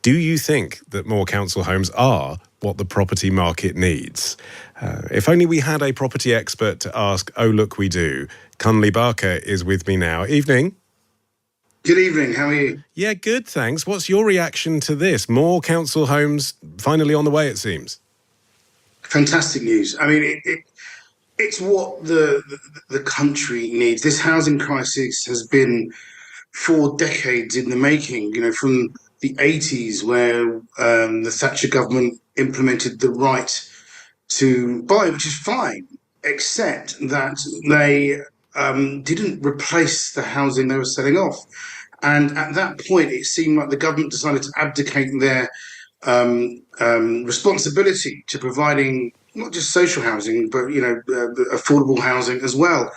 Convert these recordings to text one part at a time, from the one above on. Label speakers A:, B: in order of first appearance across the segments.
A: Do you think that more council homes are what the property market needs? If only we had a property expert to ask, oh, look, we do. Kunle Barker is with me now. Evening.
B: Good evening, how are you?
A: Yeah, good, thanks. What's your reaction to this? More council homes finally on the way, it seems.
B: Fantastic news. I mean, it's what the country needs. This housing crisis has been 4 decades in the making, from the 80s, where the Thatcher government implemented the right to buy, which is fine, except that they didn't replace the housing they were selling off. And at that point, it seemed like the government decided to abdicate their responsibility to providing not just social housing, but affordable housing as well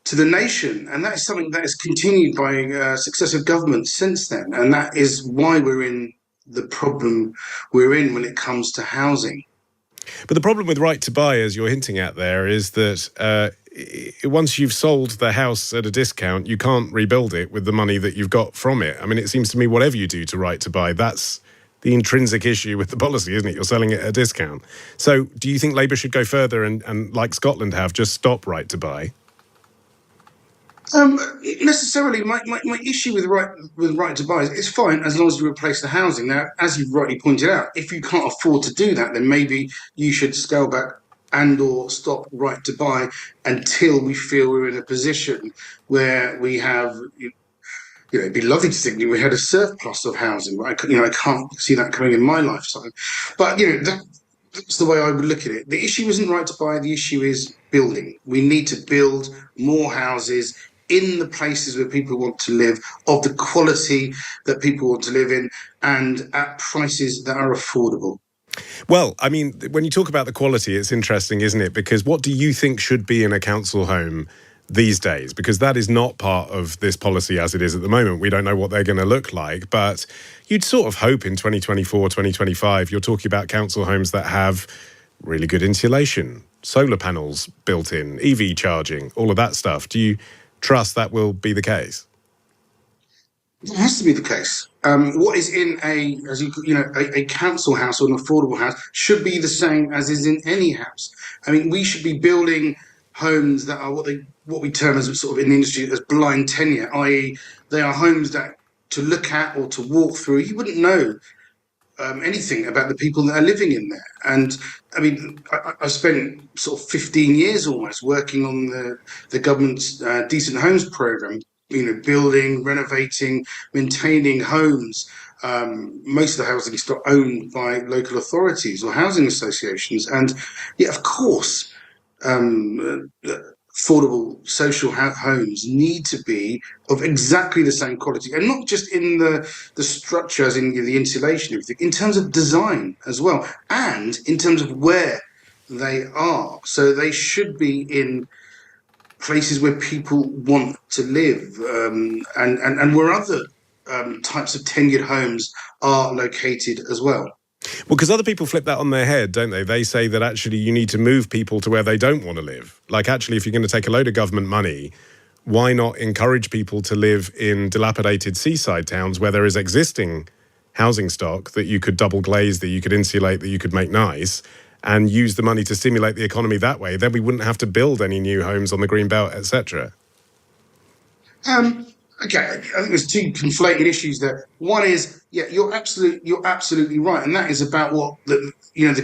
B: to the nation. And that is something that has continued by successive governments since then. And that is why we're in the problem we're in when it comes to housing.
A: But the problem with right to buy, as you're hinting at there, is that once you've sold the house at a discount, you can't rebuild it with the money that you've got from it. I mean, it seems to me whatever you do to right to buy, that's the intrinsic issue with the policy, isn't it? You're selling it at a discount. So do you think Labour should go further and like Scotland have, just stop right to buy?
B: Necessarily, my issue with right to buy is it's fine as long as you replace the housing. Now, as you've rightly pointed out, if you can't afford to do that, then maybe you should scale back and or stop right to buy until we feel we're in a position where we have, it'd be lovely to think we had a surplus of housing. I can't see that coming in my lifetime. But, that's the way I would look at it. The issue isn't right to buy. The issue is building. We need to build more houses in the places where people want to live, of the quality that people want to live in, and at prices that are affordable.
A: Well, I mean, when you talk about the quality, it's interesting, isn't it? Because what do you think should be in a council home these days? Because that is not part of this policy as it is at the moment. We don't know what they're going to look like, but you'd sort of hope in 2024, 2025, you're talking about council homes that have really good insulation, solar panels built in, EV charging, all of that stuff. Do you trust that will be the case?
B: It has to be the case. What is in a council house or an affordable house should be the same as is in any house. I mean, we should be building homes that are what we term as sort of in the industry as blind tenure, i.e., they are homes that to look at or to walk through, you wouldn't know anything about the people that are living in there. And I mean, I spent sort of 15 years almost working on the government's Decent Homes programme, building, renovating, maintaining homes. Most of the housing stock owned by local authorities or housing associations. And yeah, of course, affordable social homes need to be of exactly the same quality, and not just in the structure, as in the insulation, everything, in terms of design as well, and in terms of where they are. So they should be in places where people want to live, and where other types of tenured homes are located as well.
A: Well, because other people flip that on their head, don't they? They say that actually you need to move people to where they don't want to live. Like, actually, if you're going to take a load of government money, why not encourage people to live in dilapidated seaside towns where there is existing housing stock that you could double glaze, that you could insulate, that you could make nice, and use the money to stimulate the economy that way? Then we wouldn't have to build any new homes on the Greenbelt, etc.
B: Okay, I think there's two conflated issues there. One is, yeah, you're absolutely right, and that is about what the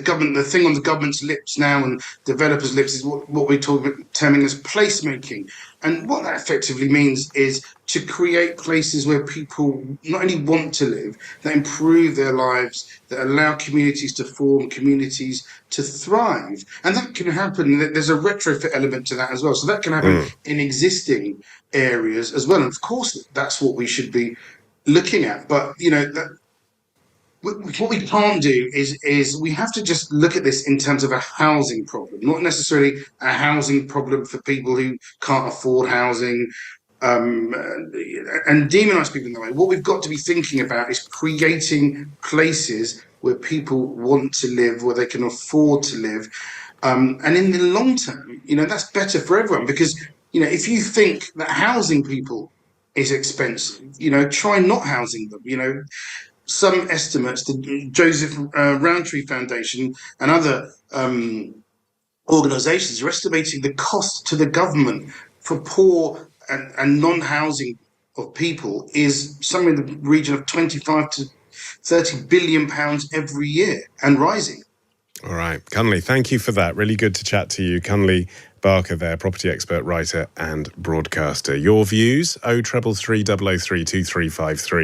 B: government, the thing on the government's lips now and developers' lips is what we're terming as placemaking, and what that effectively means is to create places where people not only want to live, that improve their lives, that allow communities to form, communities to thrive, and that can happen. There's a retrofit element to that as well, so that can happen in existing areas as well, and of course that's what we should be looking at. But what we can't do is we have to just look at this in terms of a housing problem, not necessarily a housing problem for people who can't afford housing, and demonize people in that way. What we've got to be thinking about is creating places where people want to live, where they can afford to live, and in the long term, that's better for everyone, because if you think that housing people is expensive, try not housing them. some estimates, the Joseph Rowntree Foundation and other organisations are estimating the cost to the government for poor and non-housing of people is somewhere in the region of 25 to 30 billion pounds every year and rising.
A: All right. Kunle, thank you for that. Really good to chat to you. Kunle Barker there, property expert, writer and broadcaster. Your views, 0333 003 2353.